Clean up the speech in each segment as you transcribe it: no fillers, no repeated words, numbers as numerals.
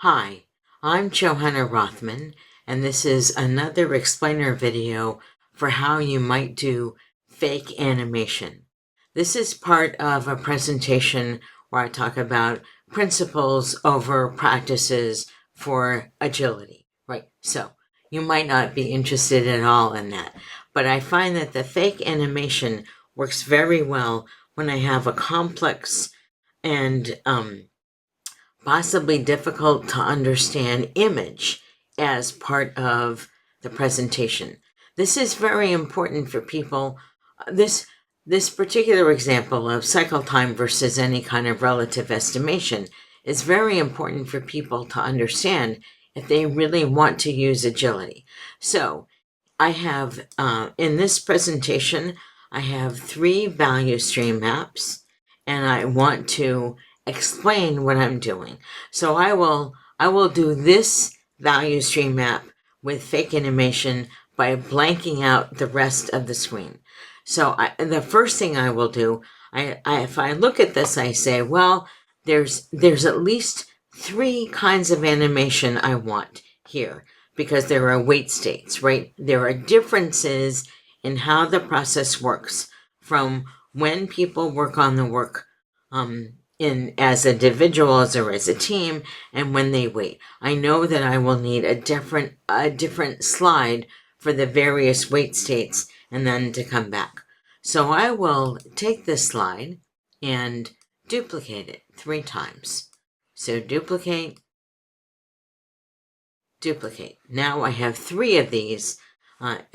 Hi, I'm Johanna Rothman, and this is another explainer video for how you might do fake animation. This is part of a presentation where I talk about principles over practices for agility, right? So you might not be interested at all in that, but I find that the fake animation works very well when I have a complex and possibly difficult to understand image as part of the presentation. This is very important for people. This particular example of cycle time versus any kind of relative estimation is very important for people to understand if they really want to use agility. So I have, in this presentation, I have 3 value stream maps, and I want to explain what I'm doing. So I will do this value stream map with fake animation by blanking out the rest of the screen. So the first thing I will do, if I look at this, I say, well, there's at least 3 kinds of animation I want here, because there are wait states, right? There are differences in how the process works from when people work on the work as individuals or as a team, and when they wait. I know that I will need a different slide for the various wait states and then to come back. So I will take this slide and duplicate it 3 times. So duplicate. Now I have 3 of these.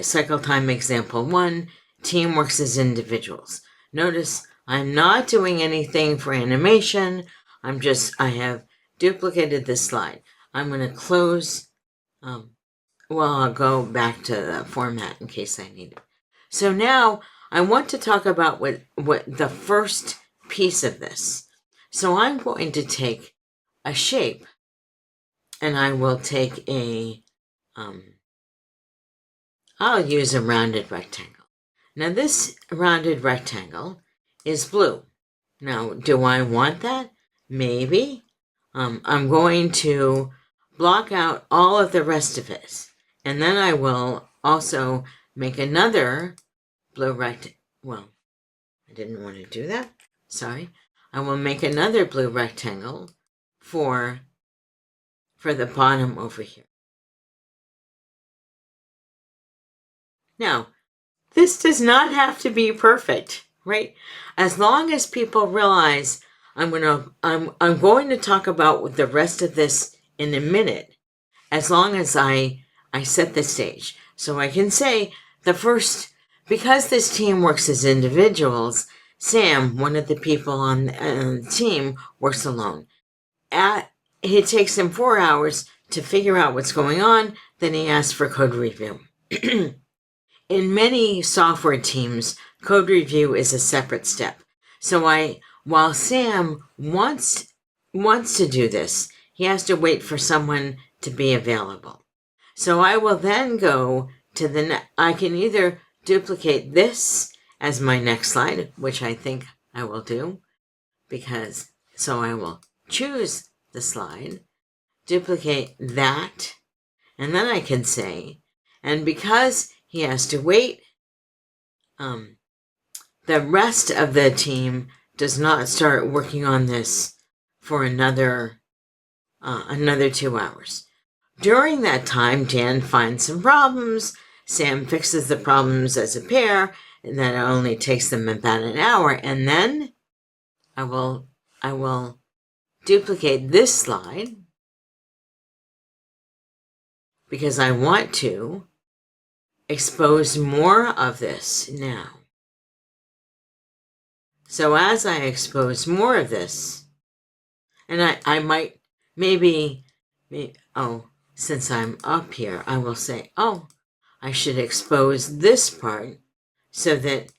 Cycle time example 1, team works as individuals. Notice I'm not doing anything for animation. I have duplicated this slide. I'm going to close, I'll go back to the format in case I need it. So now I want to talk about what the first piece of this. So I'm going to take a shape, and I will take I'll use a rounded rectangle. Now this rounded rectangle is blue. Now, do I want that? Maybe. I'm going to block out all of the rest of it. And then I will also make another blue rectangle. Well, I didn't want to do that. Sorry. I will make another blue rectangle for the bottom over here. Now, this does not have to be perfect, right? As long as people realize I'm going to talk about the rest of this in a minute, as long as I set the stage. So I can say because this team works as individuals, Sam, one of the people on the team, works alone. It takes him 4 hours to figure out what's going on, then he asks for code review. In many software teams, code review is a separate step. So while Sam wants to do this, he has to wait for someone to be available. So I will then go to I can either duplicate this as my next slide, which I think I will do, so I will choose the slide, duplicate that, and then I can say, and because he has to wait, the rest of the team does not start working on this for another 2 hours. During that time, Dan finds some problems. Sam fixes the problems as a pair, and that only takes them about an hour. And then I will duplicate this slide because I want to expose more of this now. So as I expose more of this, and I might since I'm up here, I will say, I should expose this part so that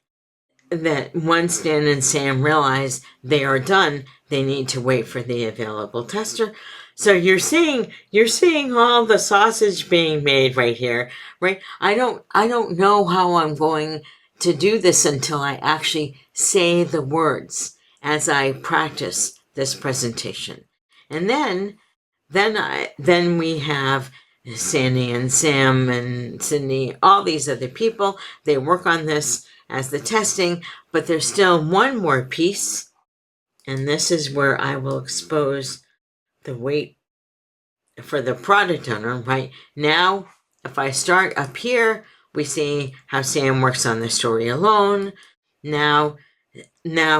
once Dan and Sam realize they are done, they need to wait for the available tester. So you're seeing all the sausage being made right here, right? I don't know how I'm going to do this until I actually say the words as I practice this presentation. And then Then we have Sandy and Sam and Sydney, all these other people. They work on this as the testing, but there's still one more piece, and this is where I will expose the weight for the product owner. Right now, if I start up here, we see how Sam works on the story alone. Now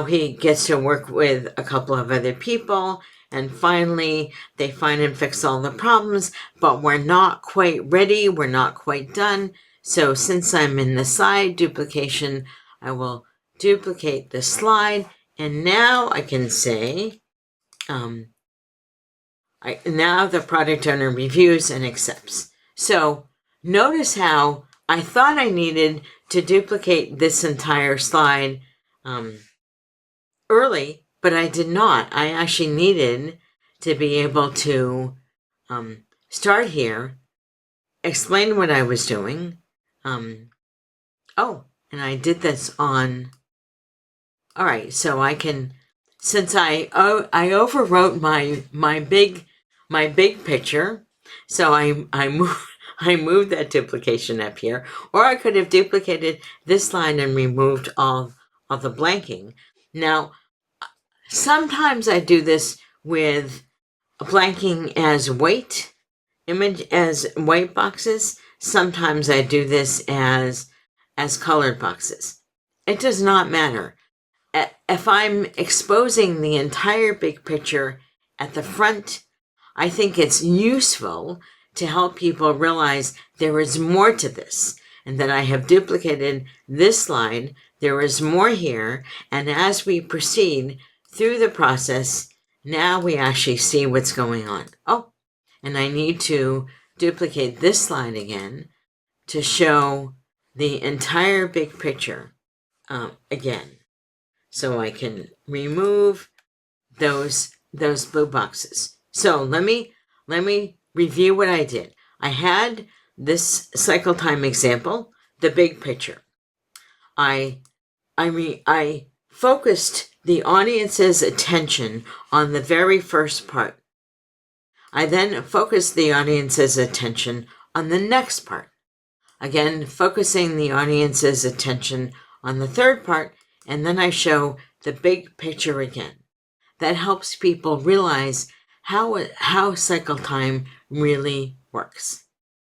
he gets to work with a couple of other people, and finally they find and fix all the problems, but we're not quite ready, we're not quite done. So since I'm in the slide duplication, I will duplicate the slide, and now I can say, now the product owner reviews and accepts. So notice how I thought I needed to duplicate this entire slide early, but I did not. I actually needed to be able to start here, explain what I was doing. And I did this on, all right, so I can, since I overwrote my big picture, so I moved that duplication up here, or I could have duplicated this line and removed all of the blanking. Now, sometimes I do this with blanking as white boxes. Sometimes I do this as colored boxes. It does not matter. If I'm exposing the entire big picture at the front, I think it's useful to help people realize there is more to this, and that I have duplicated this slide. There is more here, and as we proceed through the process, now we actually see what's going on. Oh, and I need to duplicate this slide again to show the entire big picture again. So I can remove those blue boxes. So let me review what I did. I had this cycle time example, the big picture. I focused the audience's attention on the very first part. I then focused the audience's attention on the next part. Again, focusing the audience's attention on the third part, and then I show the big picture again. That helps people realize how cycle time really works.